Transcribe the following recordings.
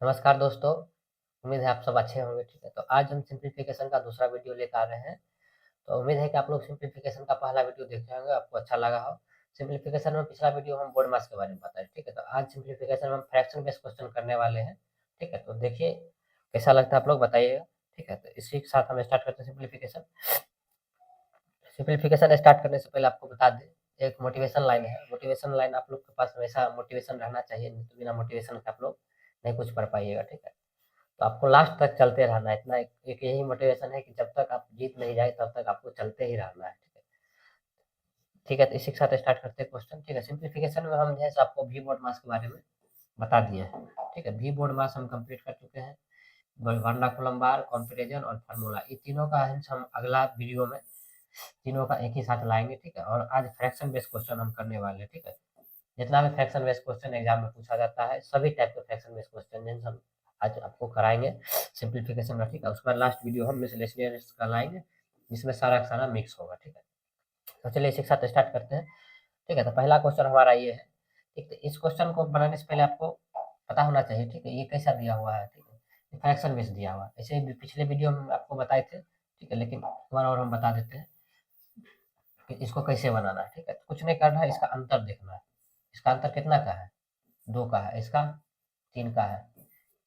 नमस्कार दोस्तों, उम्मीद है आप सब अच्छे होंगे, ठीक है। तो आज हम सिंप्लीफिकेशन का दूसरा वीडियो लेकर आ रहे हैं। तो उम्मीद है कि आप लोग सिंप्लीफिकेशन का पहला वीडियो देखे होंगे, आपको अच्छा लगा हो। सिंप्लीफिकेशन में पिछला वीडियो हम बोर्ड मास के बारे में बताए, ठीक है। तो आज सिंप्लीफिकेशन में हम फ्रैक्शन बेस्ड क्वेश्चन करने वाले हैं, ठीक है। तो देखिए कैसा लगता है, आप लोग बताइएगा, ठीक है। तो इसी के साथ हम स्टार्ट करते हैं सिंप्लीफिकेशन। सिंप्लीफिकेशन स्टार्ट करने से पहले आपको बता दें, एक मोटिवेशन लाइन है। मोटिवेशन लाइन आप लोग के पास हमेशा मोटिवेशन रहना चाहिए, नहीं तो बिना मोटिवेशन के आप लोग नहीं कुछ कर पाइएगा, ठीक है। तो आपको लास्ट तक चलते रहना है, इतना एक यही मोटिवेशन है कि जब तक आप जीत नहीं जाए तब तक आपको चलते ही रहना है, ठीक है। ठीक है, तो इसी के साथ स्टार्ट करते हैं क्वेश्चन, ठीक है। सिंप्लीफिकेशन में हम जैसे आपको वी बोर्ड मास के बारे में बता दिए हैं, ठीक है। वी बोर्ड मास हम कंप्लीट कर चुके हैं। वर्नाकुलम बार, कंपैरिजन और फार्मूला, ये तीनों का हिंट्स हम अगला वीडियो में तीनों का एक ही साथ लाएंगे, ठीक है। और आज फ्रैक्शन बेस्ड क्वेश्चन हम करने वाले हैं, ठीक है। जितना भी फ्रैक्शन बेस्ड क्वेश्चन एग्जाम में पूछा जाता है, सभी टाइप के फ्रैक्शन बेस्ड क्वेश्चन हम आज आपको कराएंगे सिंप्लीफिकेशन का, ठीक है। उसके बाद लास्ट वीडियो हम मिसलेनियस का लाएंगे, जिसमें सारा का सारा मिक्स होगा, ठीक है। तो चलिए इसी के साथ स्टार्ट करते हैं, ठीक है। तो पहला क्वेश्चन हमारा ये है, ठीक है। इस क्वेश्चन को बनाने से पहले आपको पता होना चाहिए, ठीक है, ये कैसा दिया हुआ है, ठीक है। फ्रैक्शन बेस्ड दिया हुआ है, ऐसे ही पिछले वीडियो में आपको बताए थे, ठीक है। लेकिन एक बार और हम बता देते हैं कि इसको कैसे बनाना है, ठीक है। तो कुछ नहीं करना है, इसका अंतर देखना है। इसका अंतर कितना का है? 2 का है। इसका 3 का है।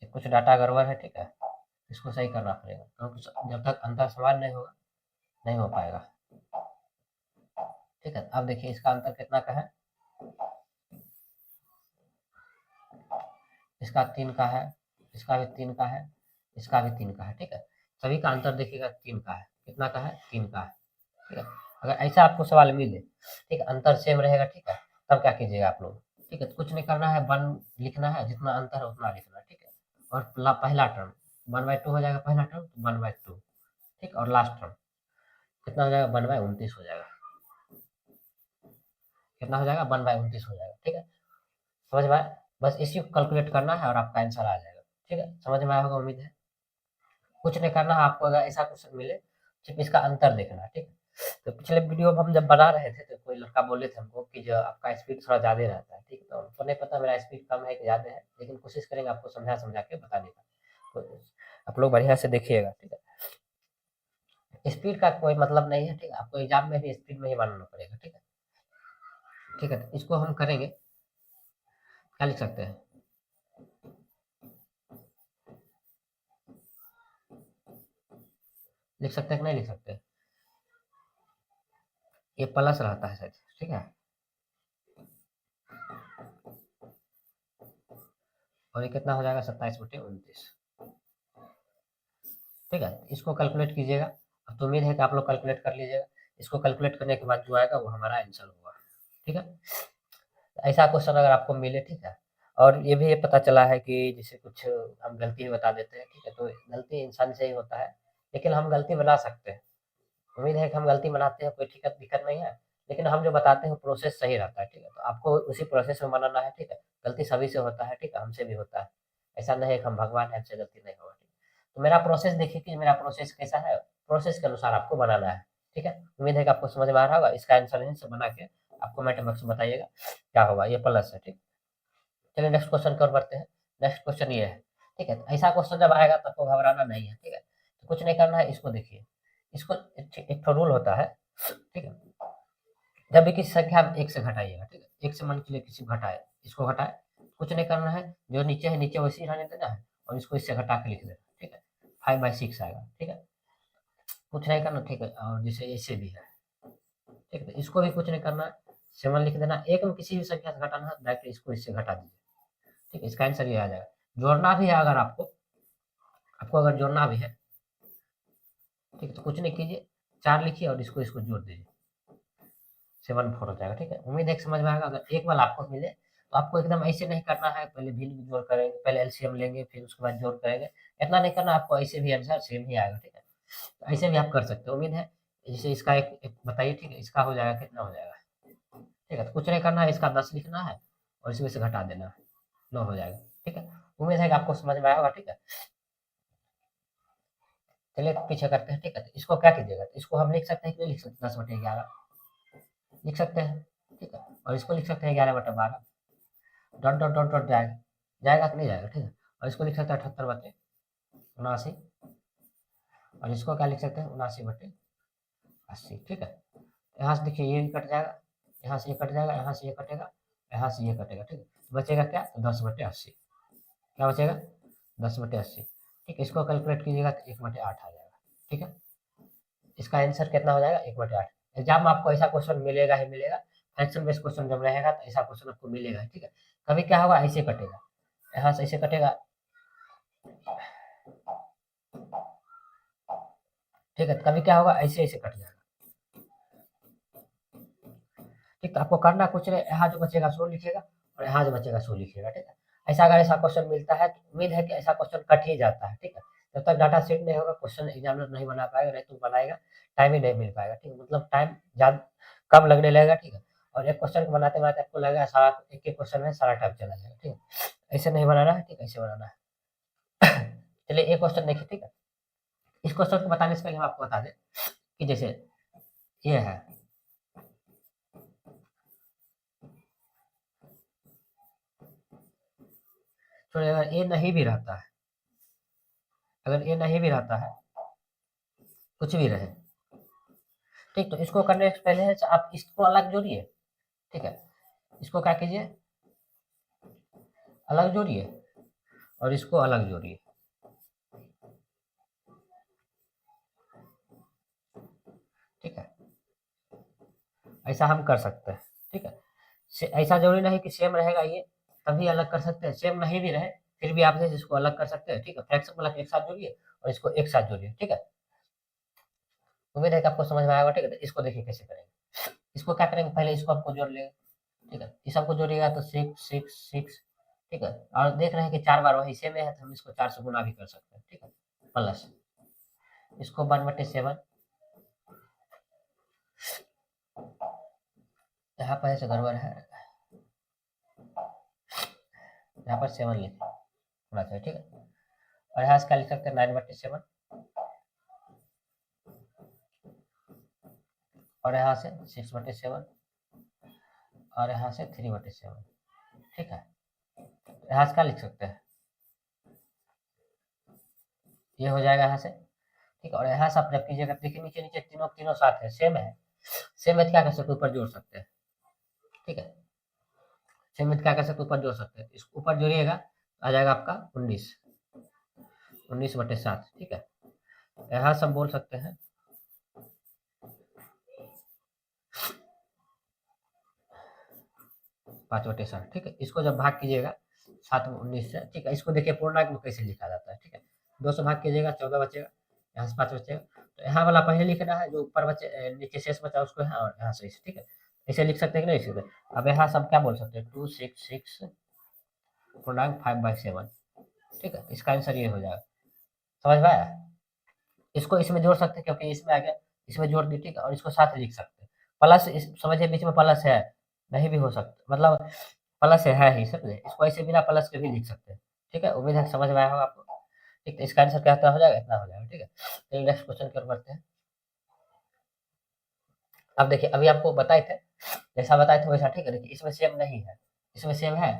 ये कुछ डाटा गड़बड़ है, ठीक है। इसको सही करना पड़ेगा, क्योंकि जब तक अंतर समान नहीं होगा नहीं हो पाएगा, ठीक है। अब देखिए इसका अंतर कितना का है, इसका 3 का है, इसका भी 3 का है, इसका भी 3 का है, ठीक है। सभी का अंतर देखिएगा 3 का है। कितना का है? 3 का है, ठीक है। अगर ऐसा आपको सवाल मिले, ठीक है, अंतर सेम रहेगा, ठीक है, तब क्या कीजिएगा आप लोग, ठीक है। तो कुछ नहीं करना है, 1 लिखना है, जितना अंतर है उतना लिखना है, ठीक है। और पहला टर्म 1/2 हो जाएगा, पहला टर्म 1/2, ठीक। और लास्ट टर्म कितना हो जाएगा? 1/29 हो जाएगा। कितना हो जाएगा? 1/29 हो जाएगा, ठीक है। समझ में आया? बस इसी को कैलकुलेट करना है और आपका आंसर आ जाएगा, ठीक है। समझ में आया होगा, उम्मीद है। कुछ नहीं करना है आपको, अगर ऐसा क्वेश्चन मिले सिर्फ इसका अंतर देखना है, ठीक है। तो पिछले वीडियो में हम जब बना रहे थे तो कोई लड़का बोले थे हमको कि जो आपका स्पीड थोड़ा ज़्यादा रहता है, ठीक है। तो हमको नहीं पता मेरा स्पीड कम है कि ज़्यादा है, लेकिन कोशिश करेंगे आपको समझा समझा के बताने का। तो आप लोग बढ़िया से देखिएगा, ठीक है। स्पीड का कोई मतलब नहीं है, ठीक है। आपको एग्जाम में भी स्पीड में ही मानना पड़ेगा, ठीक है। ठीक है, तो इसको हम करेंगे, क्या लिख सकते हैं? लिख सकते हैं कि नहीं लिख सकते? ये प्लस रहता है शायद, ठीक है। और ये कितना हो जाएगा? 27/29, ठीक है। इसको कैलकुलेट कीजिएगा। अब तो उम्मीद है कि आप लोग कैलकुलेट कर लीजिएगा। इसको कैलकुलेट करने के बाद जो आएगा वो हमारा आंसर होगा, ठीक है। ऐसा क्वेश्चन अगर आपको मिले, ठीक है। और ये भी पता चला है कि जैसे कुछ हम गलती बता देते हैं, ठीक है। तो गलती इंसान से ही होता है, लेकिन हम गलती बना सकते हैं। उम्मीद है कि हम गलती बनाते हैं, कोई दिक्कत दिक्कत नहीं है। लेकिन हम जो बताते हैं प्रोसेस सही रहता है, ठीक है। तो आपको उसी प्रोसेस में बनाना है, ठीक है। गलती सभी से होता है, ठीक है, हमसे भी होता है। ऐसा नहीं है कि हम भगवान हैं, हमसे गलती नहीं होगा, ठीक है। तो मेरा प्रोसेस देखिए कि मेरा प्रोसेस कैसा है, प्रोसेस के अनुसार आपको बनाना है, ठीक है। उम्मीद है कि आपको समझ में आ रहा होगा। इसका आंसर यहीं से बना के आपको कमेंट बॉक्स में बताइएगा क्या होगा। ये प्लस है, ठीक। चलिए नेक्स्ट क्वेश्चन की ओर बढ़ते हैं। नेक्स्ट क्वेश्चन ये है, ठीक है। तो ऐसा क्वेश्चन जब आएगा तो आपको घबराना नहीं है, ठीक है। तो कुछ नहीं करना है, इसको देखिए। इसको एक तो रूल होता है, ठीक है। जब भी किसी संख्या आप 1 से घटाइएगा, ठीक है। 1 से मान के चलिए किसी को घटाए, इसको घटाए, कुछ नहीं करना है, जो नीचे है नीचे वैसे ही रहने देना है और इसको इससे घटा के लिख देना, ठीक है। 5/6 आएगा, ठीक है। कुछ नहीं करना, ठीक है। और जैसे ऐसे भी है, ठीक है। तो इसको भी कुछ नहीं करना है, 7 लिख देना। 1 में किसी भी संख्या से घटाना है, डायरेक्ट इसको इससे घटा दीजिए, ठीक है। इसका आंसर ये आ जाएगा। जोड़ना भी है अगर आपको आपको अगर जोड़ना भी है, ठीक है, तो कुछ नहीं कीजिए, 4 लिखिए और इसको इसको जोड़ दीजिए, 7/4 हो जाएगा, ठीक है। उम्मीद है कि समझ में आएगा। अगर एक बार आपको मिले तो आपको एकदम ऐसे नहीं करना है, पहले भिन्न जोड़ करेंगे, पहले एलसीएम लेंगे, फिर उसके बाद जोड़ करेंगे, इतना नहीं करना। आपको ऐसे भी आंसर सेम ही आएगा, ठीक है। तो ऐसे भी आप कर सकते हो, उम्मीद है। जैसे इसका एक बताइए, ठीक है। इसका हो जाएगा, कितना हो जाएगा, ठीक है। तो कुछ नहीं करना है, इसका 10 लिखना है और इसमें से घटा देना है, 9 हो जाएगा, ठीक है। उम्मीद है कि आपको समझ में आया होगा, ठीक है। चलिए पीछे करते हैं, ठीक है। तो इसको क्या कीजिएगा, तो इसको हम लिख सकते हैं कि नहीं लिख सकते? 10/11 लिख सकते हैं, ठीक है। और इसको लिख सकते हैं 11/12। डॉट डॉट डॉट डॉट जाएगा, जाएगा कि नहीं जाएगा, ठीक है। और इसको लिख सकते हैं 78 बटे 79, और इसको क्या लिख सकते हैं 79 बटे 80। ठीक है, यहाँ से देखिए ये भी कट जाएगा, यहाँ से ये कट जाएगा, यहाँ से ये कटेगा, यहाँ से ये कटेगा। ठीक है, बचेगा क्या, 10 बटे 80। क्या बचेगा, 10 बटे 80। ठीक है, इसको कैलकुलेट कीजिएगा तो 1 बटे 8 आ जाएगा। ठीक है, इसका आंसर कितना हो जाएगा, 1 बटे 8। एग्जाम में आपको ऐसा क्वेश्चन मिलेगा ही मिलेगा, फ्रैक्शन बेस्ड क्वेश्चन जब रहेगा तो ऐसा क्वेश्चन आपको मिलेगा। ठीक है, कभी क्या होगा, ऐसे कटेगा, यहाँ से ऐसे कटेगा। ठीक है, कभी क्या होगा, ऐसे ऐसे कट जाएगा। ठीक, तो आपको करना कुछ नहीं, यहाँ जो बचेगा सो लिखेगा और यहाँ जो बचेगा सो लिखेगा। ठीक है, ऐसा अगर ऐसा क्वेश्चन मिलता है तो उम्मीद है कि ऐसा क्वेश्चन कट ही जाता है। ठीक है, जब तक डाटा सेट नहीं होगा क्वेश्चन एग्जामिनर नहीं बना पाएगा, नहीं तो बनाएगा, टाइम ही नहीं मिल पाएगा। ठीक है, मतलब टाइम ज्यादा कम लगने लगेगा। ठीक है, और एक क्वेश्चन को बनाते बनाते आपको लगेगा सारा एक एक क्वेश्चन में सारा टाइम चला जाएगा। ठीक है, ऐसे नहीं बनाना है। ठीक है, ऐसे बनाना है। चलिए एक क्वेश्चन देखिए। ठीक है, इस क्वेश्चन को बताने से पहले हम आपको बता दें कि जैसे ये है, तो अगर ये नहीं भी रहता है, अगर ये नहीं भी रहता है, कुछ भी रहे, ठीक, तो इसको करने से पहले आप इसको अलग जोड़िए। ठीक है, इसको क्या कीजिए, अलग जोड़िए और इसको अलग जोड़िए। ठीक है, ऐसा हम कर सकते हैं। ठीक है, ऐसा जरूरी नहीं कि सेम रहेगा ये तभी अलग कर सकते हैं, सेम नहीं भी रहे फिर भी आप इसको अलग कर सकते हैं। ठीक है, फ्रैक्शन वाला एक साथ जोड़िए और इसको एक साथ जोड़िए। ठीक है, उम्मीद है कि आपको समझ में आएगा। ठीक है, तो इसको देखिए कैसे करेंगे। इसको क्या करेंगे, पहले इसको हमको जोड़ लेंगे। ठीक है, इस सबको जोड़िएगा तो 6 6 6। ठीक है, और देख रहे हैं कि 4 बार वही सेम है तो हम इसको 4 से गुना भी कर सकते हैं। ठीक है, प्लस इसको 1/7, यहाँ पर ऐसे गड़बड़ है, यहाँ पर 7 लिख होना चाहिए। ठीक है, और यहाँ से क्या लिख सकते हैं 9/7, और यहाँ से 6/7, और यहाँ से 3/7। ठीक है, यहाँ से क्या लिख सकते हैं, ये हो जाएगा यहाँ से। ठीक है, और यहाँ से आप जब कीजिएगा देखिए नीचे नीचे तीनों तीनों साथ है, सेम है, सेम है तो क्या कर सकते हैं, ऊपर जोड़ सकते हैं। ठीक है, सेम है तो क्या कर सकते हैं, ऊपर जोड़ सकते हैं। इसको ऊपर जोड़िएगा आ जाएगा आपका 19, 19/7। ठीक है, यहाँ से हम बोल सकते हैं 5/7। ठीक है, इसको जब भाग कीजिएगा 7 में 19 से। ठीक है, इसको देखिए पूर्णांक में कैसे लिखा जाता है। ठीक है, 2 से भाग कीजिएगा 14 बचेगा, यहाँ से 5 बचेगा, तो यहाँ वाला पहले लिखना है, जो ऊपर बचे नीचे शेष बचा उसको है, और यहाँ से इसे। ठीक है, ऐसे लिख सकते हैं कि नहीं लिख सकते। अब यहाँ से हम क्या बोल सकते हैं, 266 पूर्णांक 5/7। ठीक है, इसका आंसर ये हो जाएगा। समझ में आया, इसको इसमें जोड़ सकते हैं क्योंकि इसमें आ गया, इसमें जोड़ दी। ठीक है, और इसको साथ लिख सकते हैं, प्लस समझिए बीच में प्लस है, नहीं भी हो सकता, मतलब प्लस है ही, समझे, इसको ऐसे बिना प्लस के भी लिख सकते हैं। ठीक है, उम्मीद है समझ में आया होगा आपको। ठीक है, इसका आंसर क्या हो जाएगा, इतना हो जाएगा। ठीक है, चलिए नेक्स्ट क्वेश्चन की ओर बढ़ते हैं। अब देखिए अभी आपको बताए थे, जैसा बताए थे वैसा। ठीक है, देखिए इसमें सेम नहीं है, इसमें सेम है,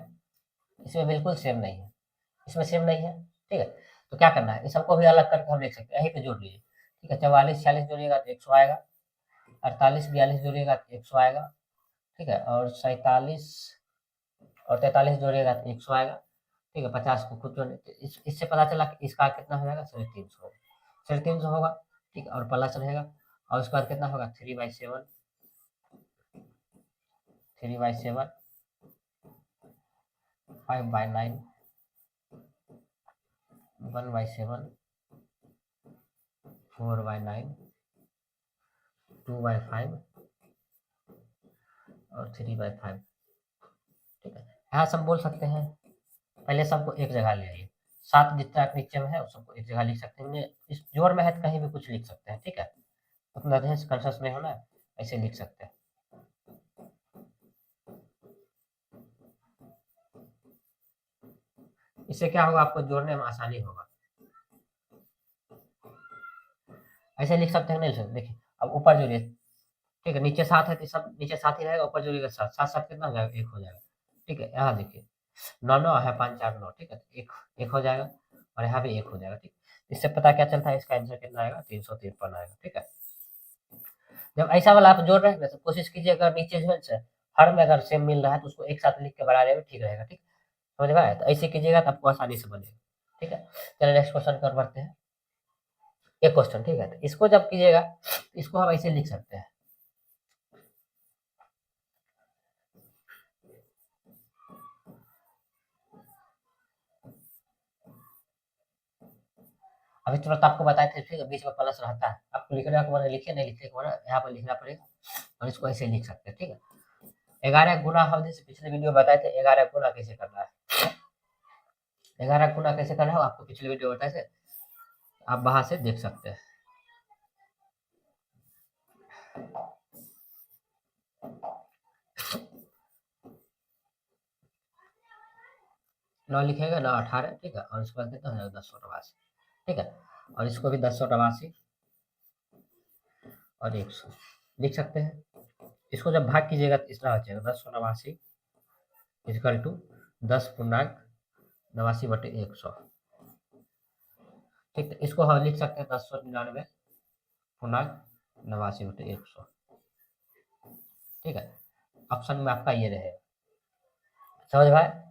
इसमें बिल्कुल सेम नहीं है, इसमें सेम नहीं है। ठीक है, तो क्या करना है, इन सबको भी अलग करके हम लिख सकते हैं, यहीं पे जोड़ लीजिए। ठीक है, 44 46 जोड़िएगा तो 100 आएगा, 48 42 जोड़िएगा तो 100 आएगा। ठीक है, और 47 और 43 जोड़िएगा तो 100 आएगा। ठीक है, 50 को खुद जोड़े तो इससे पता चला कि इसका कितना हो जाएगा, 350, 350 होगा। ठीक है, और प्लस रहेगा, और उसके बाद कितना होगा, 3/7, 3/7, 5/9, 1/7, 4/9, 2/5 और 3/5। ठीक है, यहाँ से हम बोल सकते हैं, पहले सबको एक जगह ले आइए, 7 जितना नीचे में है उस सबको एक जगह लिख सकते हैं। इस जोड़ में है तो कहीं भी कुछ लिख सकते हैं। ठीक है, उतना ध्यान से कंफ्यूज नहीं होना है, ऐसे लिख सकते हैं। इससे क्या होगा, आपको जोड़ने में आसानी होगा। ऐसे लिख सकते हैं, नहीं लिख सकते, देखिए अब ऊपर जोड़िए। ठीक है, नीचे 7 है तो सब नीचे 7 ही रहेगा, ऊपर जोड़िएगा 7, 7 7 कितना हो जाएगा, 1 हो जाएगा। ठीक है, यहाँ देखिए 9 9 है, 5 4 9, ठीक है, तो एक हो जाएगा और यहाँ भी एक हो जाएगा, ठीक। इससे पता क्या चलता है, इसका आंसर कितना आएगा, 353 आएगा, ठीक है। जब ऐसा वाला आप जोड़ रहे हैं ना, तो कोशिश कीजिए अगर नीचे जो है ना, हर में अगर सेम मिल रहा है तो उसको एक साथ लिख के बढ़ाने में ठीक रहेगा, ठीक। समझ में आया? तो ऐसे कीजिएगा तो आपको आसानी से बनेगा, ठीक है। चलिए नेक्स्ट क्वेश्चन कर बढ़ते हैं। एक क्वेश्चन, ठीक है, तो इसको जब कीजिएगा इसको हम ऐसे लिख सकते हैं। अभी तुरंत आपको बताए थे, ठीक है, बीच में प्लस रहता है, आपको लिखने के बाद लिखिए, नहीं लिखने के बाद यहाँ पर लिखना पड़ेगा और इसको ऐसे लिख सकते हैं, ठीक है। 11 गुना हम जैसे पिछले वीडियो में बताए थे, 11 गुना कैसे करना है, 11 गुना कैसे करना है आपको पिछले वीडियो बताए थे, आप वहां से देख सकते हैं। नौ लिखेगा ना, 18, ठीक है, और इसके बाद कितना हो जाएगा, 1088, ठीक है, और इसको भी 1088 और 100 लिख सकते हैं। इसको जब भाग कीजिएगा तो इस तरह हो जाएगा, 1089 इक्वल टू 10.89/100, ठीक है। इसको हम लिख सकते हैं 1099.89/100, ठीक है। ऑप्शन में आपका ये रहेगा। समझ में आया?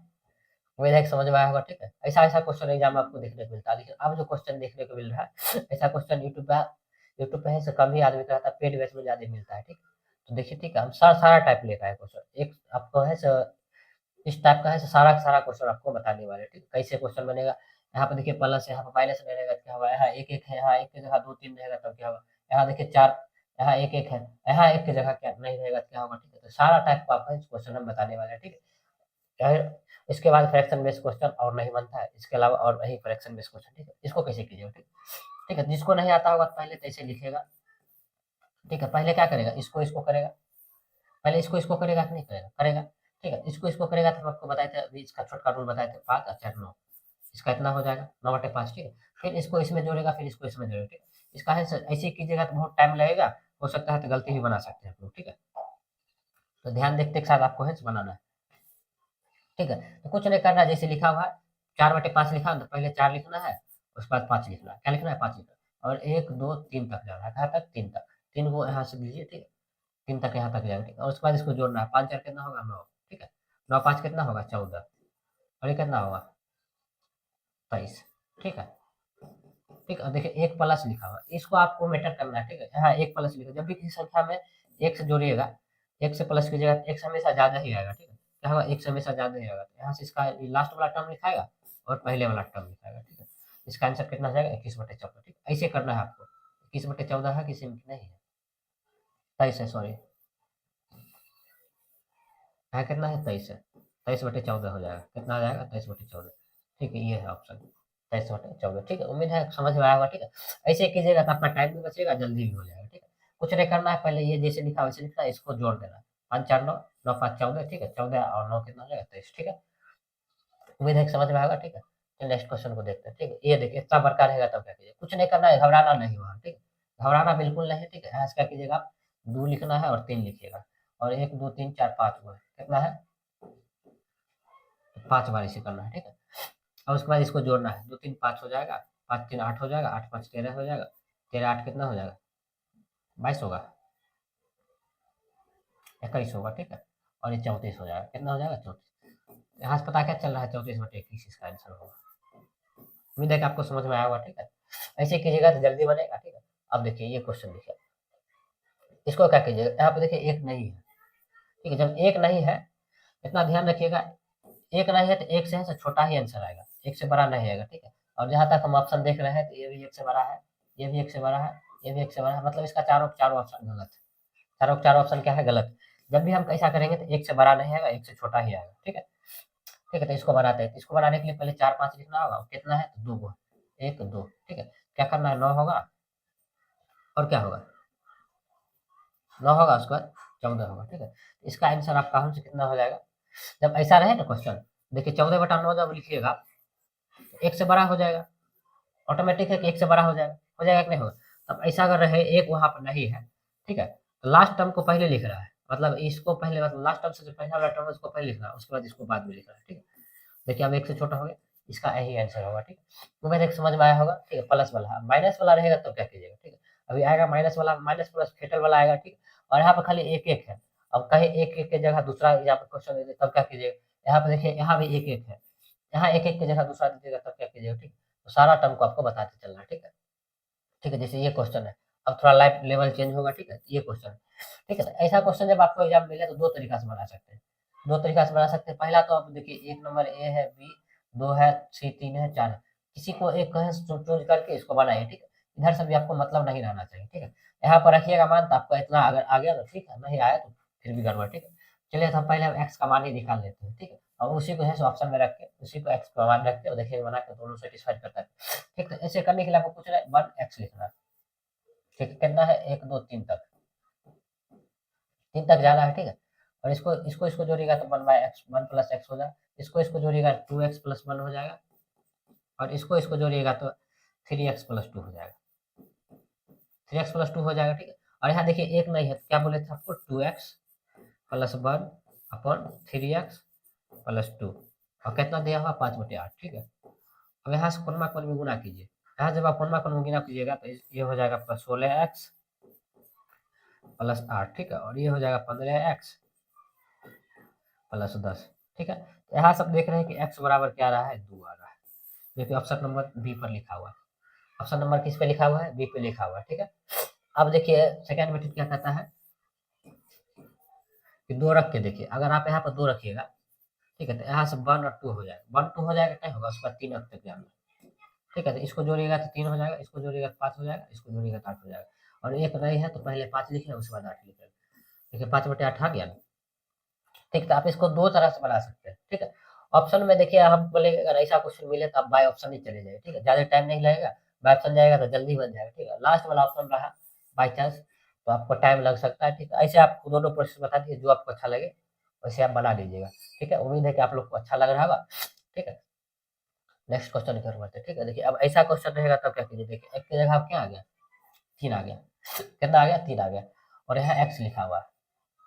उम्मीद है कि समझ में आया होगा, ठीक है। ऐसा ऐसा क्वेश्चन एग्जाम में आपको देखने को मिलता है, लेकिन अब जो क्वेश्चन देखने को मिल रहा है ऐसा क्वेश्चन यूट्यूब पे है से कम ही आदमी का रहता है, पेड बैच में ज्यादा मिलता है, ठीक। तो देखिए, ठीक है, हम सारा सारा टाइप लेकर आए क्वेश्चन, एक आपको है इस टाइप का है, सारा सारा क्वेश्चन आपको बताने वाले, ठीक। कैसे क्वेश्चन बनेगा, यहाँ पे देखिए प्लस, यहाँ पे माइनस में रहेगा क्या होगा, यहाँ एक एक है, यहाँ एक की जगह 2 3 रहेगा तब क्या होगा, यहाँ देखिए 4, यहाँ एक एक है, यहाँ एक की जगह क्या नहीं रहेगा क्या होगा, ठीक है। तो सारा टाइप का आपका क्वेश्चन हम बताने वाले हैं, ठीक है। चाहे इसके बाद फ्रैक्शन बेस्ड क्वेश्चन और नहीं बनता है, इसके अलावा और वही फ्रैक्शन बेस्ड क्वेश्चन, ठीक है। इसको कैसे कीजिएगा, ठीक, ठीक है। जिसको नहीं आता होगा पहले तो ऐसे लिखेगा, ठीक है। पहले क्या करेगा, इसको इसको करेगा, पहले इसको इसको करेगा कि नहीं करेगा, करेगा, ठीक है। इसको इसको करेगा तो हम आपको बताए थे, अभी इसका छोटका रूल बताए थे, 5 और 4 9, इसका इतना हो जाएगा 9/5, ठीक है। फिर इसको इसमें जोड़ेगा, फिर इसको इसमें जोड़ेगा, ठीक है। इसका है ऐसे कीजिएगा तो बहुत टाइम लगेगा, हो सकता है तो गलती भी बना सकते हैं आप लोग, ठीक है। तो ध्यान देखते के साथ आपको है बनाना है, ठीक है। तो कुछ नहीं करना, जैसे लिखा हुआ है 4/5 लिखा तो पहले 4 लिखना है, उसके बाद 5 लिखना है, क्या लिखना है, 5 लिखना है, और 1 2 3 तक जाना है, कहाँ तक, 3 तक, 3 को यहाँ से लीजिए, ठीक है, 3 तक यहाँ तक जाएगा, ठीक है। और उसके बाद इसको जोड़ना है, 5 4 कितना होगा, 9, ठीक है, 9 5 कितना होगा, 14, और ये कितना होगा, 23, ठीक है, ठीक है। देखिए एक प्लस लिखा हुआ, इसको आपको मेटर करना है, ठीक है। यहाँ एक प्लस लिखा, जब भी किसी संख्या में एक से जोड़िएगा, एक से प्लस कीजिएगा, एक से हमेशा ज्यादा ही आएगा, ठीक है, क्या होगा, एक से हमेशा ज्यादा ही आएगा, तो यहाँ से इसका लास्ट वाला टर्म लिखाएगा और पहले वाला टर्म लिखाएगा, ठीक है। इसका आंसर कितना हो जाएगा, 21/14, ठीक है। ऐसे करना है आपको, 21/14 है, किसी में नहीं है, 23 है, सॉरी, यहाँ कितना है, 23 है, 23/14 हो जाएगा, कितना आ जाएगा, 23/14, ठीक है। ये है ऑप्शन 23/14, ठीक है। उम्मीद है समझ में आया होगा, ठीक है। ऐसे कीजिएगा तो आपका टाइम भी बचेगा, जल्दी भी हो जाएगा, ठीक है। कुछ नहीं करना है, पहले ये जैसे लिखा वैसे लिखना है, इसको जोड़ देना है, 5 4 9, 9 5 14, ठीक है, 14 और 9 कितना हो जाएगा, 23, ठीक है। उम्मीद है कि समझ में आएगा, ठीक है। तो नेक्स्ट क्वेश्चन को देखते हैं, ठीक है। ये देखिए इतना बड़का रहेगा तब क्या कीजिए, कुछ नहीं करना है, घबराना नहीं वहाँ, ठीक है, घबराना बिल्कुल नहीं, ठीक है। यहाँ से क्या कीजिएगा आप, 2 लिखना है और 3 लिखिएगा, और 1 2 3 4 5 हुआ है, कितना है, 5 बार इसे करना है, ठीक है। और उसके बाद इसको जोड़ना है, 2 3 5 हो जाएगा, 5 3 8 हो जाएगा, 8 5 13 हो जाएगा, 13 8 कितना हो जाएगा, 22 होगा, 21 होगा, ठीक है। और ये 34 हो जाएगा, कितना हो जाएगा, 34। यहाँ से पता क्या चल रहा है, 34/21 इसका आंसर होगा। उम्मीद है कि आपको समझ में आया होगा, ठीक है। ऐसे कीजिएगा तो जल्दी बनेगा, ठीक है। अब देखिए ये क्वेश्चन देखिए, इसको क्या कीजिएगा, यहाँ पे देखिए एक नहीं है, ठीक है। जब एक नहीं है, इतना ध्यान रखिएगा, एक नहीं है तो एक से छोटा ही आंसर आएगा, एक से बड़ा नहीं आएगा, ठीक है। और जहां तक हम ऑप्शन देख रहे हैं तो ये भी एक से बड़ा है, ये भी एक से बड़ा है, ये भी एक से बड़ा है, मतलब इसका चारों चारों ऑप्शन गलत है, चारों चारों ऑप्शन क्या है, गलत। जब भी हम कैसा करेंगे तो एक से बड़ा नहीं आएगा, एक से छोटा ही आएगा, ठीक है, ठीक है। तो इसको बनाते हैं, तो इसको बनाने के लिए पहले 4 5 लिखना होगा, कितना है, तो 2 को 1 2, ठीक है। क्या करना है, 9 होगा, और क्या होगा, 9 होगा, उसके बाद 14 होगा, ठीक है। इसका आंसर आपका हमसे कितना हो जाएगा, जब ऐसा रहे ना क्वेश्चन, देखिए 14/9 जब लिखिएगा एक से बड़ा हो जाएगा, ऑटोमेटिक है कि एक से बड़ा हो जाएगा कि नहीं होगा। अब ऐसा अगर रहे एक वहां पर नहीं है, ठीक है, तो लास्ट टर्म को पहले लिख रहा है, मतलब इसको पहले, मतलब लास्ट टर्म से जो पहला वाला टर्म है उसको पहले लिख रहा है, उसके बाद इसको बाद में लिख रहा है, ठीक है। देखिए अब 1 से छोटा हो गया, इसका यही आंसर होगा, ठीक है। उम्मीद है कि समझ में आया होगा, ठीक है। प्लस वाला, माइनस वाला रहेगा तब क्या कीजिएगा, ठीक है। अभी आएगा माइनस वाला, माइनस प्लस फेटल वाला आएगा, ठीक है। और यहाँ पे खाली एक-एक है। अब कहीं एक-एक की जगह दूसरा यहाँ पे क्वेश्चन दे दे तब क्या कीजिएगा? यहाँ पे देखिए यहाँ भी एक-एक है। यहाँ एक-एक की जगह दूसरा दीजिएगा तब क्या कीजिएगा, ठीक है। तो सारा टर्म को आपको बताते चलना है, ठीक है। ठीक है, जैसे ये क्वेश्चन है, अब थोड़ा लाइफ लेवल चेंज होगा, ठीक है। ये क्वेश्चन है, ठीक है। ऐसा क्वेश्चन जब आपको एग्जाम मिले तो 2 तरीका से बना सकते हैं। 2 तरीका से बना सकते हैं। पहला तो आप देखिए 1 नंबर ए है, बी 2 है, सी 3 है, 4 है। किसी को एक कहें चूज़ करके इसको बनाइए, ठीक है। इधर से भी आपको मतलब नहीं रहना चाहिए, ठीक है। यहाँ पर रखिएगा मान तो आपका इतना अगर आ गया तो ठीक है, नहीं आया तो फिर भी गड़बड़, ठीक है। चलिए तो हम पहले हम एक्स का मान ही निकाल लेते हैं, ठीक है। और उसी को है सो ऑप्शन में रख के उसी को एक्स का मान रख के और देखिए बना के दोनों सैटिस्फाइड करता है। ठीक है, ऐसे करने के लिए आपको पूछ रहा है 1 एक्स लिखना है। ठीक है, कितना है 1 2 3 तक, 3 तक जाना है, ठीक है। और इसको इसको इसको जोड़िएगा तो 1 बाय एक्स 1 प्लस एक्स हो जाएगा। इसको इसको जोड़िएगा 2x प्लस 1 हो जाएगा। और इसको इसको जोड़िएगा तो 3x प्लस 2 हो जाएगा। 3x प्लस 2 हो जाएगा, ठीक है। और यहाँ देखिए एक नहीं है तो क्या बोले थे आपको 2x plus 1 upon 3x plus 2 और कितना दिया हुआ 5/8, ठीक है। अब यहाँ से कोनमा कोन में गुना कीजिए। यहाँ जब आप कोनमा कोन में गुना कीजिएगा तो ये हो जाएगा प्लस 16x प्लस 8, ठीक है। और ये हो जाएगा 15x प्लस 10, ठीक है। तो यहाँ सब देख रहे हैं कि x बराबर क्या आ रहा है 2 आ रहा है, जो कि ऑप्शन नंबर बी पर लिखा हुआ है। ऑप्शन नंबर किस पे लिखा हुआ है? बी पे लिखा हुआ है, ठीक है। अब देखिए सेकंड मेथड क्या कहता है कि 2 रख के देखिए, अगर आप यहाँ पर 2 रखिएगा, ठीक है, तो यहाँ से 1 और 2 हो जाएगा, 1 2 हो जाएगा, क्या होगा उसके बाद 3 तक जाना, ठीक है। तो इसको जोड़िएगा तो 3 हो जाएगा, इसको जोड़िएगा तो 5 हो जाएगा, इसको जोड़िएगा तो 8 हो जाएगा। और एक नहीं है तो पहले 5 लिखे उसके बाद 8 लिखे। देखिए 5/8 आ गया ना, ठीक। तो आप इसको 2 तरह से बना सकते हैं, ठीक है। ऑप्शन में देखिए हम बोले अगर ऐसा क्वेश्चन मिले तो आप बाय ऑप्शन ही चले जाइए, ठीक है। ज़्यादा टाइम नहीं लगेगा, बाय ऑप्शन जाएगा तो जल्दी बन जाएगा, ठीक है। लास्ट वाला ऑप्शन रहा बाय चांस तो आपको टाइम लग सकता है, ठीक है। ऐसे आप दोनों प्रोसेस बता दीजिए जो आपको अच्छा लगे वैसे आप बना लीजिएगा, ठीक है। उम्मीद है कि आप लोग को अच्छा लग रहा होगा, ठीक है। नेक्स्ट क्वेश्चन की ओर बढ़ते हैं, ठीक है। देखिए अब ऐसा क्वेश्चन रहेगा तब क्या कीजिए, देखिए एक की जगह अब क्या आ गया 3 आ गया, कितना आ गया 3 आ गया। और यहाँ x लिखा हुआ है,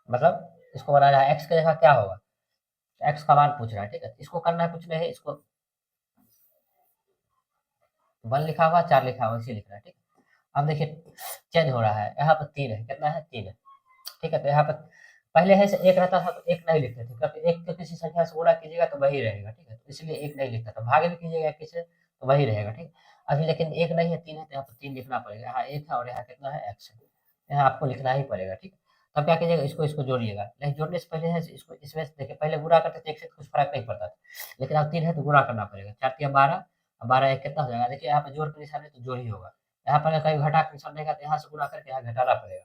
मतलब इसको बनाना है, x की जगह क्या होगा, एक्स का मान पूछ रहा है, ठीक है। इसको करना है कुछ नहीं है, इसको 1 लिखा हुआ 4 लिखा हुआ इसे लिखना है, ठीक है। अब देखिए चेंज हो रहा है, यहाँ पर 3 है, कितना है 3 है, ठीक है। तो यहाँ पर पहले है से 1 रहता था तो 1 नहीं लिखते थे, क्योंकि 1 को किसी संख्या से गुणा कीजिएगा तो वही रहेगा, ठीक है। तो इसलिए 1 नहीं लिखता था, भाग भी कीजिएगा किसी तो वही रहेगा, ठीक। अभी लेकिन 1 नहीं है 3 है तो यहाँ पर 3 लिखना पड़ेगा। यहाँ 1 है और यहाँ कितना है x है, यहाँ आपको लिखना ही पड़ेगा, ठीक। तब क्या कीजिएगा इसको इसको जोड़िएगा, नहीं जोड़ने से पहले है इसको इसमें से देखिए पहले गुणा करते थे 1 से कुछ फर्क नहीं पड़ता था, लेकिन अब 3 है तो गुणा करना पड़ेगा। 4 तिया 12 और 12 1 कितना हो जाएगा, देखिए यहाँ पे जोड़ का निशान है तो जोड़ ही होगा। यहाँ पर कहीं घटा का निशान रहेगा तो यहाँ से गुणा करके यहाँ घटाना पड़ेगा,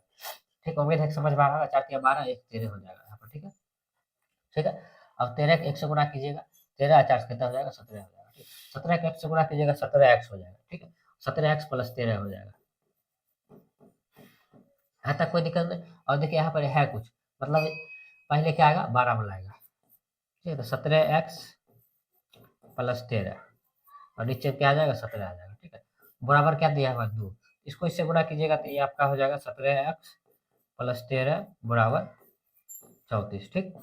ठीक। उम्मीद है कि समझ में आ रहा होगा। 4 तिया 12 1 13 हो जाएगा यहाँ पर, ठीक है। ठीक है। अब 13 को 1 से गुणा कीजिएगा, 13 और 4 से कितना हो जाएगा 17 हो जाएगा, ठीक। 17 को 1 से गुणा कीजिएगा 17x हो जाएगा, ठीक है। 17x प्लस 13 हो जाएगा, यहाँ तक कोई दिक्कत नहीं। और देखिए यहाँ पर है कुछ, मतलब पहले क्या आएगा 12 वाला आएगा, ठीक है। तो 17x प्लस 13 और नीचे क्या आ जाएगा 17 आ जाएगा, ठीक है। बराबर क्या दिया हुआ 2, इसको इससे गुणा कीजिएगा तो ये आपका हो जाएगा 17x प्लस 13 बराबर 34, ठीक।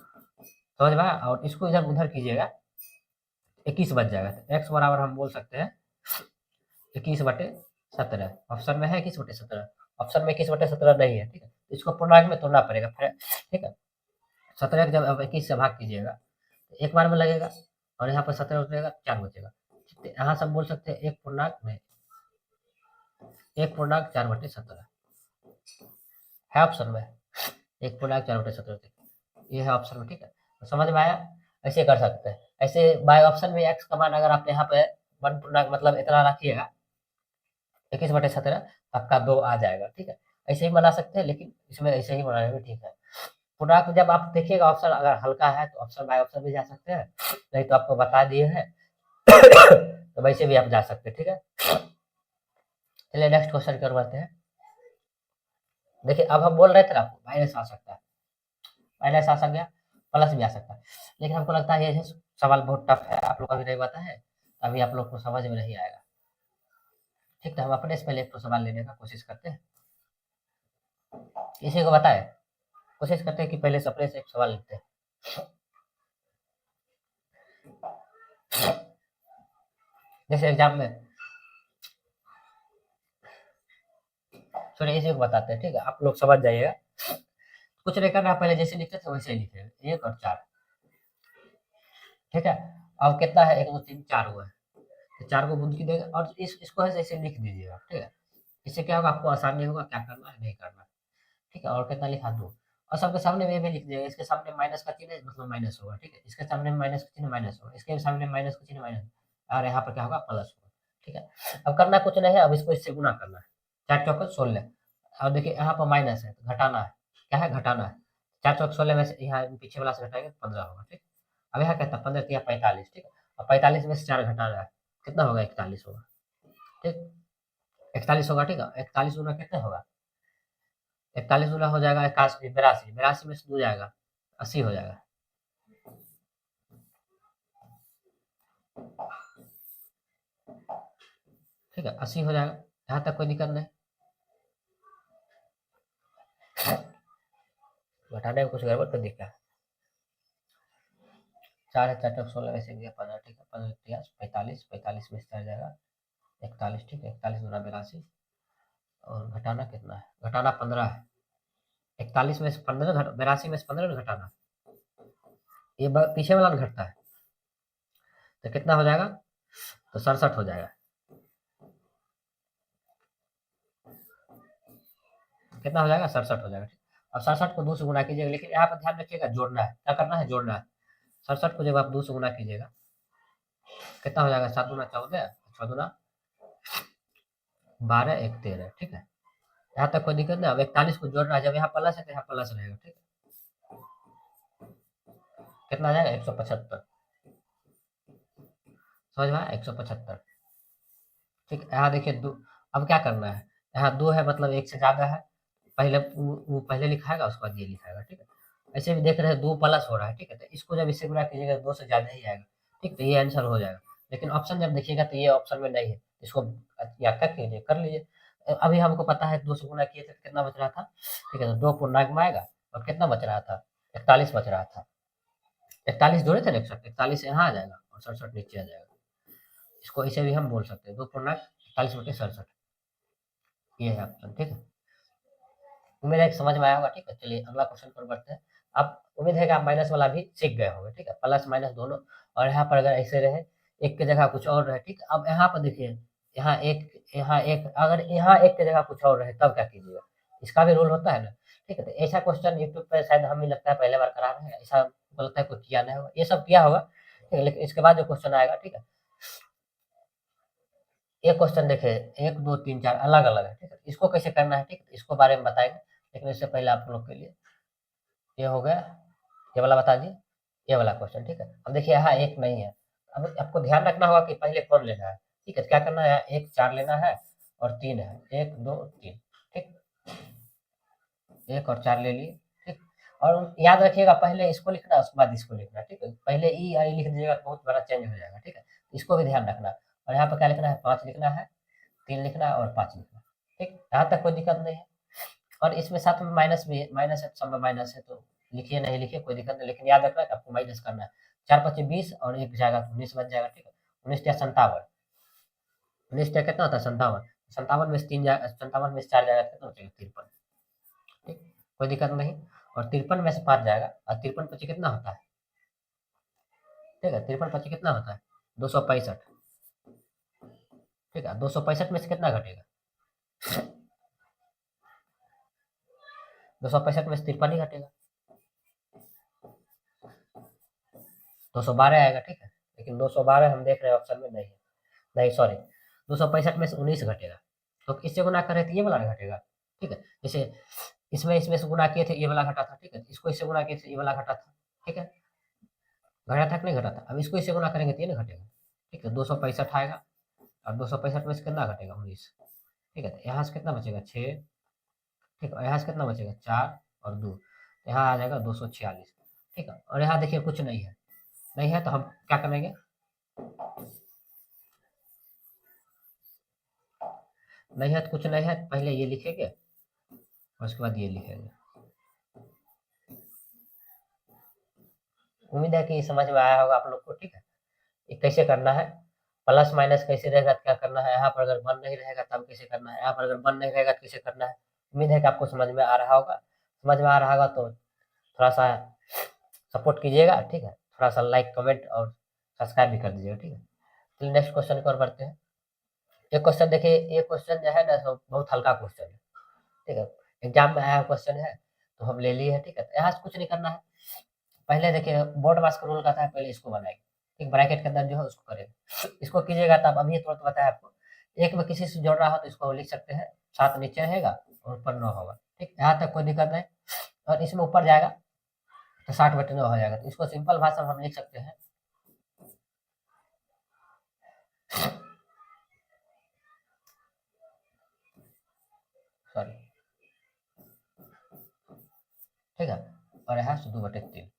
समझ में आया? और इसको इधर उधर कीजिएगा 21 बच जाएगा। तो x बराबर हम बोल सकते हैं 21/17। ऑप्शन में है 21/17, ऑप्शन में 21/17 नहीं है, ठीक है। तो इसको पूर्णांक में तोड़ना पड़ेगा फिर, ठीक है। 17 जब आप 21 से भाग कीजिएगा तो एक बार में लगेगा और यहाँ पर 17 उतरेगा 4 बचेगा, ठीक है। यहाँ से हम बोल सकते हैं 1.4/17 है ऑप्शन में, 1.4/17 ये है ऑप्शन में, ठीक है। तो समझ में आया? ऐसे कर सकते हैं। ऐसे बाय ऑप्शन में एक्स का मान अगर आप यहाँ पे 1 पूर्णांक मतलब इतना रखिएगा 21/17 आपका 2 आ जाएगा, ठीक है। ऐसे ही बना सकते हैं, लेकिन इसमें ऐसे ही बनाने में ठीक है। पूर्णांक जब आप देखिएगा ऑप्शन अगर हल्का है तो ऑप्शन बाय ऑप्शन भी जा सकते हैं, नहीं तो आपको बता दिए हैं तो वैसे भी आप जा सकते हैं, ठीक है। चलिए नेक्स्ट क्वेश्चन की ओर बढ़ते हैं। देखिए अब हम बोल रहे थे ना आपको माइनस आ सकता है, माइनस आ सकता है, प्लस भी आ सकता है, लेकिन हमको लगता है ये सवाल बहुत टफ है, आप लोग को अभी नहीं पता है, अभी आप लोग को समझ में नहीं आएगा, ठीक है। हम अपने से पहले एक तो सवाल लेने का कोशिश करते हैं, किसी को बताए कोशिश करते हैं कि पहले से अपने से एक सवाल लेते हैं। जैसे एग्जाम में थोड़ा इसी को बताते हैं, ठीक है, आप लोग समझ जाइएगा। कुछ नहीं करना, पहले जैसे लिखते थे वैसे ही लिखे, 1 और 4, ठीक है। अब कितना है, 1 2 3 4 हुआ है, तो 4 को बूंद की देगा और इसको ऐसे ऐसे लिख दीजिएगा, ठीक है। इससे क्या होगा, आपको आसानी होगा क्या करना है नहीं करना, ठीक है। और कितना लिखा, 2, और सबके सामने में भी लिख दीजिएगा, इसके सामने माइनस का चिन्ह है मतलब माइनस होगा, ठीक है। इसके सामने माइनस का चिन्ह माइनस होगा, इसके सामने माइनस का चिन्ह माइनस, और यहाँ पर क्या होगा, प्लस होगा, ठीक है। अब करना कुछ नहीं है, अब इसको इससे गुना करना है, 4 चौके 16। और देखिए यहाँ पर माइनस है तो घटाना है, क्या है, घटाना है। 4 चौक 16 में से यहाँ पीछे वाला से घटाएंगे तो 15 होगा, ठीक। अब यहाँ कहता है 15 तिया 45, ठीक है। और 45 में से 4 घटाना है, कितना होगा, 41 होगा, ठीक। 41 होगा, ठीक है। 41 गुना कितना होगा, 41 गुना हो जाएगा 81, 82, 82 में से 2 जाएगा, 80 हो जाएगा, ठीक है, 80 हो जाएगा। यहाँ तक कोई दिक्कत नहीं, घटाने में कुछ गड़बड़ तो दिख रहा है। 4 है, 4 चौक 16 वैसे गया 15, ठीक है। 15 तिया 45, 45 में से 4 जाएगा 41, ठीक है। 41 गुना 82, और घटाना कितना है, घटाना 15 है। 41 में से 15 घट 82 में से 15 घटाना, ये पीछे वाला घटता है, तो कितना हो जाएगा, तो 67 हो जाएगा। कितना हो जाएगा, 67 हो जाएगा, ठीक। अब 67 को 2 से गुना कीजिएगा, लेकिन यहाँ पर ध्यान रखिएगा, जोड़ना है, क्या करना है, जोड़ना है। 67 को जब आप 2 से गुना कीजिएगा, कितना हो जाएगा, 7 दूना 14, 6 दूना 12, 1 13, ठीक है। यहाँ तक कोई दिक्कत नहीं। अब 41 को जोड़ना है, जब यहाँ प्लस है तो यहाँ प्लस रहेगा, ठीक है। कितना आ जाएगा, 175, समझ में आया, 175, ठीक है। यहाँ देखिए 2, अब क्या करना है, यहाँ 2 है मतलब 1 से ज़्यादा है, पहले वो पहले लिखाएगा उसके बाद ये लिखाएगा, ठीक है। ऐसे भी देख रहे हैं 2 प्लस हो रहा है, ठीक है, तो इसको जब इससे गुणा कीजिएगा 2 से ज़्यादा ही आएगा, ठीक, तो ये आंसर हो जाएगा। लेकिन ऑप्शन जब देखिएगा तो ये ऑप्शन में नहीं है, इसको या क्या कीजिए, कर लीजिए। अभी हमको पता है 2 से गुणा किए थे तो कितना बच रहा था, ठीक है, तो 2 पूर्णांक में आएगा, और कितना बच रहा था, 41 बच रहा था। 41 जोड़े थे ना, 41 यहाँ आ जाएगा और 67 नीचे आ जाएगा। इसको ऐसे भी हम बोल सकते हैं, 2 पूर्णांक 41/67, ये है ऑप्शन, ठीक है। उम्मीद है कि समझ में आया होगा, ठीक है। चलिए अगला क्वेश्चन पर बढ़ते हैं। आप उम्मीद है कि आप माइनस वाला भी सीख गए होंगे, ठीक है, प्लस माइनस दोनों। और यहाँ पर अगर ऐसे रहे, एक की जगह कुछ और रहे, ठीक है। अब यहाँ पर देखिए, यहाँ एक अगर यहाँ एक की जगह कुछ और रहे तब क्या कीजिएगा, इसका भी रूल होता है ना, ठीक है। तो ऐसा क्वेश्चन यूट्यूब पर शायद हमें लगता है पहले बार करा रहे हैं, ऐसा हमको लगता है कुछ किया नहीं होगा, ये सब किया होगा, ठीक है। लेकिन इसके बाद जो क्वेश्चन आएगा, ठीक है, एक क्वेश्चन देखिए, 1 2 3 4 अलग अलग है, ठीक है। इसको कैसे करना है, ठीक है, इसको बारे में बताएंगे। लेकिन इससे पहले आप लोग के लिए ये हो गया, ये वाला बता दिए, ये वाला क्वेश्चन, ठीक है। अब देखिए यहाँ एक नहीं है, अब आपको ध्यान रखना होगा कि पहले कौन लेना है, ठीक है। तो क्या करना है, 1 4 लेना है और 3 है, 1 2 3, ठीक। 1 और 4 ले लिए, ठीक। और याद रखिएगा पहले इसको लिखना उसके बाद इसको लिखना, ठीक है। पहले ई आई लिख दीजिएगा तो बहुत बड़ा चेंज हो जाएगा, ठीक है। इसको भी ध्यान रखना। और यहाँ पर क्या लिखना है, 5 लिखना है, 3 लिखना है और 5 लिखना है, ठीक। यहाँ तक कोई दिक्कत नहीं है। और इसमें साथ में माइनस भी है, माइनस है तो सब में माइनस है, तो लिखिए नहीं लिखिए कोई दिक्कत नहीं, लेकिन याद रखना कि आपको माइनस करना है। 4 पच्चे 20 और 1 जाएगा तो 19 बच जाएगा, ठीक है। 19 या 57, 19 या कितना होता है, 57, 57 में से 3 जाएगा, 57 में से 4 जाएगा तो कितना बचेगा, 53, ठीक। कोई दिक्कत नहीं। और 53 में से 5 जाएगा, और 53 पच्चे कितना होता है, ठीक है। 53 पच्चे कितना होता है, 265, ठीक है। 265 में से कितना घटेगा, 265 में से 53 ही घटेगा, 212 आएगा, ठीक है। लेकिन 212 हम देख रहे हैं ऑप्शन में नहीं है, नहीं सॉरी, 265 में से 19 घटेगा, तो किससे गुना कर रहे थे, ये वाला घटेगा, ठीक है। जैसे इसमें से गुना किए थे, ये वाला घटा था, ठीक है। इसको इससे गुना किए थे, ये वाला घटा था, ठीक है। घटा था कि नहीं घटा था, अब इसको इससे गुना करेंगे तो ये ना घटेगा, ठीक है। 265 आएगा, और 265 में से कितना घटेगा, 19, ठीक है। तो यहाँ से कितना बचेगा, 6, ठीक है। और यहाँ से कितना बचेगा, 4 और 2, यहाँ आ जाएगा 246, ठीक है। और यहाँ देखिए कुछ नहीं है, नहीं है तो हम क्या करेंगे, नहीं है तो कुछ नहीं है, पहले ये लिखेंगे और उसके बाद ये लिखेंगे। उम्मीद है कि समझ में आया होगा आप लोग को, ठीक है। ये कैसे करना है, प्लस माइनस कैसे रहेगा तो क्या करना है, यहाँ पर अगर 1 नहीं रहेगा तब कैसे करना है, यहाँ पर अगर 1 नहीं रहेगा तो कैसे करना है। उम्मीद है कि आपको समझ में आ रहा होगा। समझ में आ रहा होगा तो थोड़ा-सा सपोर्ट कीजिएगा, ठीक है? थोड़ा-सा लाइक, कमेंट और सब्सक्राइब भी कर दीजिएगा, ठीक है? चलिए नेक्स्ट क्वेश्चन की ओर बढ़ते हैं। ये क्वेश्चन देखिए, ये क्वेश्चन जो है ना सो बहुत हल्का क्वेश्चन है, ठीक है? एग्ज़ाम में आया क्वेश्चन है, तो हम ले लिए हैं, ठीक है? तो यहाँ से कुछ नहीं करना है। पहले देखिए बोर्ड मास का रूल कहता है पहले इसको बनाएँगे, ठीक? ब्रैकेट के अंदर जो है उसको करेंगे। इसको कीजिएगा तब अभी तुरंत बताया आपको। एक में किसी से जोड़ रहा हो तो इसको लिख सकते हैं, 7 नीचे रहेगा और ऊपर 9 होगा, ठीक? यहाँ तक कोई दिक्कत नहीं। और इसमें ऊपर जाएगा तो 60/9 हो जाएगा। तो इसको सिंपल भाषा में हम लिख सकते हैं, सॉरी, ठीक है? और यहाँ से 2/3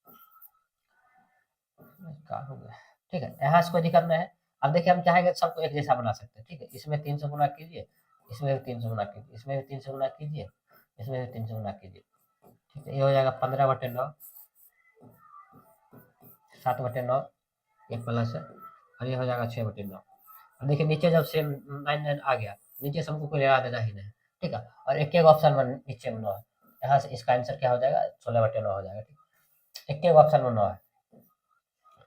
क्या हो गया? ठीक है, यहाँ से कोई दिक्कत नहीं है। अब देखिए हम चाहेंगे तो सबको एक जैसा बना सकते हैं, ठीक है? इसमें 3 से गुणा कीजिए, इसमें भी 3 से गुणा कीजिए, इसमें भी 3 से गुणा कीजिए, इसमें भी 3 से गुणा कीजिए, ठीक है? ये हो जाएगा 15/9, 7/9, ये प्लस है और ये हो जाएगा 6/9। अब देखिए नीचे जब सेम 9 आ गया, नीचे से हमको कोई लगा देना ही नहीं है, ठीक है? और एक-एक ऑप्शन में नीचे में 9 है, यहाँ से इसका आंसर क्या हो जाएगा, 16/9 हो जाएगा, ठीक है? एक-एक ऑप्शन में 9 है।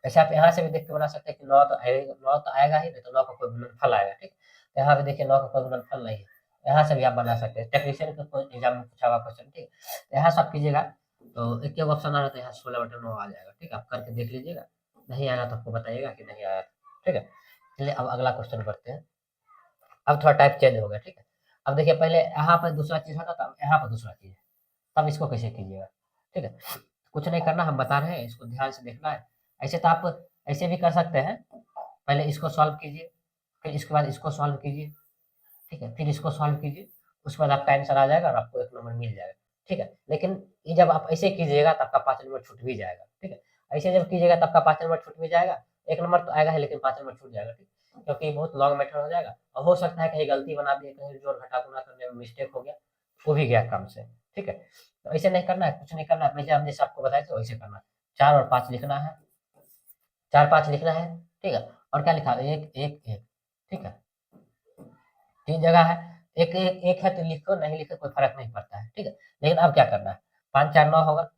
ऐसे आप यहाँ से भी देख के बना सकते हैं कि 9 तो आएगा ही नहीं, तो 9 का कोई गुणनफल आएगा, ठीक? तो यहाँ पे देखिए 9 का कोई गुणनफल नहीं है। यहाँ से भी आप बना सकते हैं। टेक्नीशियन का कोई एग्जाम में पूछा हुआ क्वेश्चन, ठीक है? तो यहाँ से आप कीजिएगा तो एक एक ऑप्शन आ रहा है तो यहाँ 16/9 आ जाएगा, ठीक है? आप करके देख लीजिएगा। नहीं आया तो आपको बताइएगा कि नहीं आया था, ठीक है? चलिए अब अगला क्वेश्चन करते हैं। अब थोड़ा टाइप चेंज हो गया, ठीक है? अब देखिए पहले यहाँ पर दूसरा चीज़ होता था, अब यहाँ पर दूसरा चीज़ है। तब इसको कैसे कीजिएगा, ठीक है? कुछ नहीं करना, हम बता रहे हैं, इसको ध्यान से देखना है। ऐसे तो आप ऐसे भी कर सकते हैं, पहले इसको सॉल्व कीजिए, फिर इसके बाद इसको सॉल्व कीजिए, ठीक है? फिर इसको सॉल्व कीजिए, उसके बाद आपका आंसर आ जाएगा और आपको 1 नंबर मिल जाएगा, ठीक है? लेकिन ये जब आप ऐसे कीजिएगा तो आपका 5 नंबर छूट भी जाएगा, ठीक है? ऐसे जब कीजिएगा तो आपका 5 नंबर छूट भी जाएगा, 1 नंबर तो आएगा ही लेकिन 5 नंबर छूट जाएगा, ठीक? क्योंकि बहुत लॉन्ग मेथड हो जाएगा और हो सकता है कहीं गलती बना दिए, कहीं जोड़ घटा गुणा करने में मिस्टेक हो गया, वो भी गया काम से, ठीक है? तो ऐसे नहीं करना है, कुछ नहीं करना है, वैसे हम जैसे आपको बताए थे वैसे करना है। 4 और 5 लिखना है, 4-5 लिखना है, ठीक है? और क्या लिखा? 1, 1, 1, ठीक है? 3 जगह है, एक एक एक है तो लिखो, नहीं लिखो कोई फ़र्क नहीं पड़ता है, ठीक है? लेकिन अब क्या करना है, 5 4 9 होगा,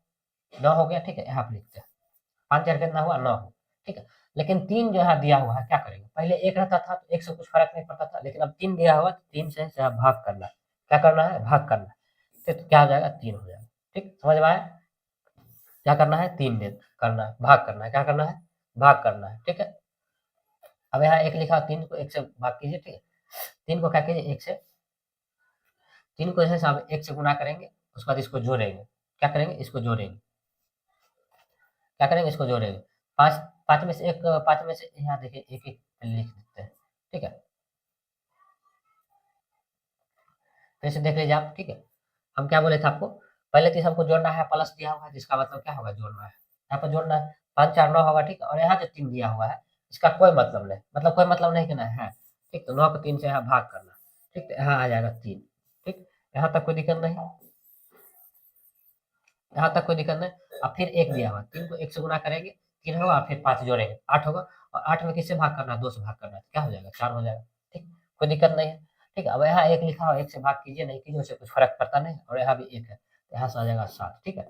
9 हो गया, ठीक है? यहाँ पे लिखते हैं, 5 4 कितना हुआ? 9, ठीक है? लेकिन 3 जो यहाँ दिया हुआ है, क्या करेंगे? पहले 1 रहता था तो 1 से कुछ फ़र्क नहीं पड़ता था, लेकिन अब 3 दिया हुआ है, तो 3 से यहाँ भाग करना है। क्या करना है? भाग करना है। तो क्या हो जाएगा? 3 हो जाएगा, ठीक? समझ में आया? क्या करना है? 3 दे करना है, भाग करना है। क्या करना है? भाग करना है, ठीक है? अब यहाँ 1 लिखा, 3 को 1 से भाग कीजिए, ठीक है? 3 को क्या कीजिए? 1 से 3 को जैसे आप 1 से गुणा करेंगे, उसके बाद इसको जोड़ेंगे। क्या करेंगे? इसको जोड़ेंगे। क्या करेंगे? इसको जोड़ेंगे। 5 5 में से 1 5 में से यहाँ देखिए 1-1 लिख देते हैं। ठीक है? फिर से देख लीजिए आप, ठीक है? हम क्या बोले थे आपको? पहले चीज़ हमको जोड़ना है, प्लस दिया हुआ है, तो इसका मतलब क्या होगा? जोड़ना है। यहाँ पर जोड़ना है, 5 4 9 होगा, ठीक है? और यहाँ जो 3 दिया हुआ है, इसका कोई मतलब नहीं, मतलब कोई मतलब नहीं कहना है, ठीक? तो 9 को 3 से यहाँ भाग करना, ठीक? तो यहाँ आ जाएगा 3, ठीक? यहाँ तक कोई दिक्कत नहीं। यहाँ तक कोई दिक्कत नहीं। अब फिर 1 दिया हुआ है, 3 को 1 से गुणा करेंगे, 3 होगा, फिर 5 जोड़ेंगे, 8 होगा और 8 में किससे भाग करना है? 2 से भाग करना है, तो क्या हो जाएगा? 4 हो जाएगा, ठीक? कोई दिक्कत नहीं है, ठीक है? अब यहाँ 1 लिखा हुआ है, 1 से भाग कीजिए, नहीं कीजिए, उससे कुछ फ़र्क पड़ता नहीं और यहाँ भी 1 है, तो यहाँ से आ जाएगा 7, ठीक है?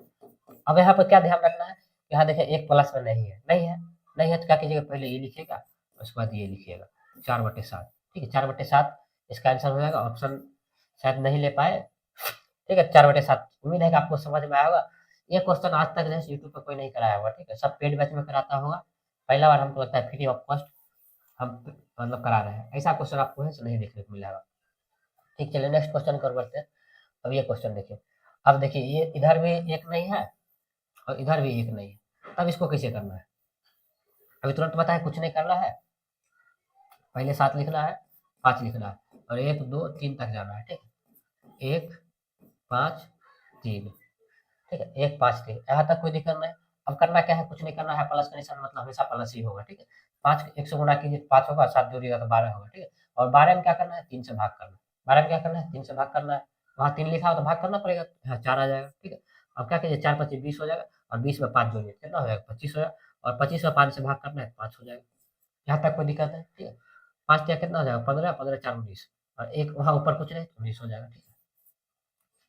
अब यहाँ पर क्या ध्यान रखना है, यहाँ देखिए 1 प्लस में नहीं है, नहीं है, नहीं है तो क्या कीजिएगा? पहले ये लिखिएगा, उसके बाद ये लिखिएगा, 4/7, ठीक है? 4/7 इसका आंसर हो जाएगा, ऑप्शन शायद नहीं ले पाए, ठीक है? 4/7 उम्मीद है कि आपको समझ में आया होगा। ये क्वेश्चन आज तक जैसे यूट्यूब पे कोई नहीं कराया होगा, ठीक है? सब पेड बैच में कराता होगा। पहला बार हमको लगता है फ्री ऑफ कॉस्ट हम मतलब करा रहे हैं। ऐसा क्वेश्चन आपको है सो नहीं देखने को मिलेगा। ठीक, चलिए नेक्स्ट क्वेश्चन की ओर बढ़ते हैं। अब ये क्वेश्चन देखिए। अब देखिए ये इधर भी एक नहीं है और इधर भी एक नहीं है। अब इसको कैसे करना है? अभी तुरंत बताएँ, कुछ नहीं करना है। पहले 7 लिखना है, 5 लिखना है और 1 2 3 तक जाना है, ठीक है? 1 5 3, ठीक है? 1 5 3 यहाँ तक कोई दिक्कत नहीं। अब करना क्या है? कुछ नहीं करना है, प्लस का निशान मतलब हमेशा प्लस ही होगा, ठीक है? 5 1 से गुणा कीजिए तो 5 होगा, 7 जोड़िएगा तो 12 होगा, ठीक है? और 12 में क्या करना है? 3 से भाग करना है। 12 में क्या करना है? 3 से भाग करना है। वहाँ 3 लिखा हो तो भाग करना पड़ेगा, यहाँ 4 आ जाएगा, ठीक है? अब क्या कीजिए, 4 पच्चीस 20 हो जाएगा और 20 में 5 जोड़िए, कितना हो जाएगा? 25 हो जाएगा और 25 में 5 से भाग करना है, 5 हो जाएगा। यहाँ तक कोई दिक्कत है, ठीक है? 5 तिया कितना हो जाएगा 15, 15 4 19 और एक वहाँ ऊपर कुछ नहीं तो 19 हो जाएगा, ठीक है।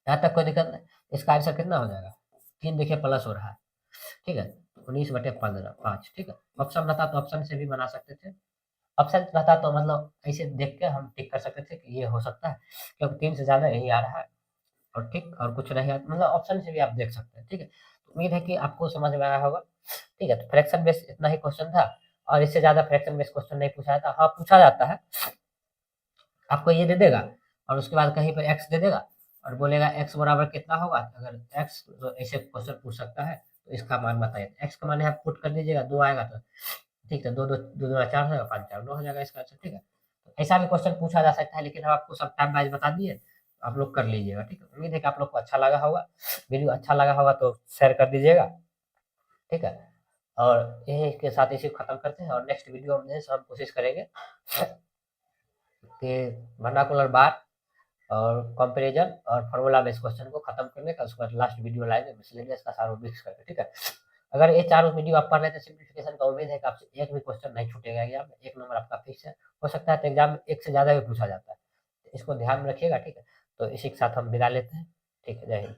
यहाँ तक कोई दिक्कत नहीं। इसका आंसर कितना हो जाएगा? 3 देखिए प्लस हो रहा है, ठीक है। 19/15 5, ठीक है। ऑप्शन रहता तो ऑप्शन से भी बना सकते थे। ऑप्शन रहता तो मतलब ऐसे देख के हम टिक कर सकते थे कि ये हो सकता है, क्योंकि 3 से ज़्यादा यही आ रहा है और ठीक और कुछ नहीं आता, मतलब ऑप्शन से भी आप देख सकते हैं, ठीक है। तो उम्मीद है कि आपको समझ में आया होगा, ठीक है। तो फ्रैक्शन बेस इतना ही क्वेश्चन था और इससे ज़्यादा फ्रैक्शन बेस क्वेश्चन नहीं पूछा जाता। हाँ, पूछा जाता है, आपको ये दे देगा और उसके बाद कहीं पे एक्स दे देगा और बोलेगा एक्स बराबर कितना होगा। अगर एक्स तो ऐसे क्वेश्चन पूछ सकता है, तो इसका मान बताइए। एक्स का मान आप पुट कर दीजिएगा, 2 आएगा तो ठीक है, 2 2 2 दूना 4 होगा, 5 4 9 हो जाएगा इसका आंसर, ठीक है। तो ऐसा भी क्वेश्चन पूछा जा सकता है, लेकिन हम आपको सब टाइम वाइज बता दिए, आप लोग कर लीजिएगा, ठीक है। उम्मीद है कि आप लोग को अच्छा लगा होगा। वीडियो अच्छा लगा होगा तो शेयर कर दीजिएगा, ठीक है। और यही के साथ इसे खत्म करते हैं और नेक्स्ट वीडियो में हम कोशिश करेंगे कि वर्नाकुलर बार और कंपैरिजन और फार्मूला बेस्ड क्वेश्चन को खत्म करने का, उसके बाद लास्ट वीडियो लाएंगे मिसलेनियस का सारा मिक्स करके, ठीक है। अगर ये चारों वीडियो आप पढ़ रहे थे सिंप्लीफिकेशन का, उम्मीद है कि आपसे एक भी क्वेश्चन नहीं छूटेगा एग्जाम में, 1 नंबर आपका फिक्स है। हो सकता है तो एग्जाम में 1 से ज़्यादा भी पूछा जाता है, तो इसको ध्यान में रखिएगा, ठीक है। तो इसी के साथ हम विदा लेते हैं, ठीक है। जय हिंद।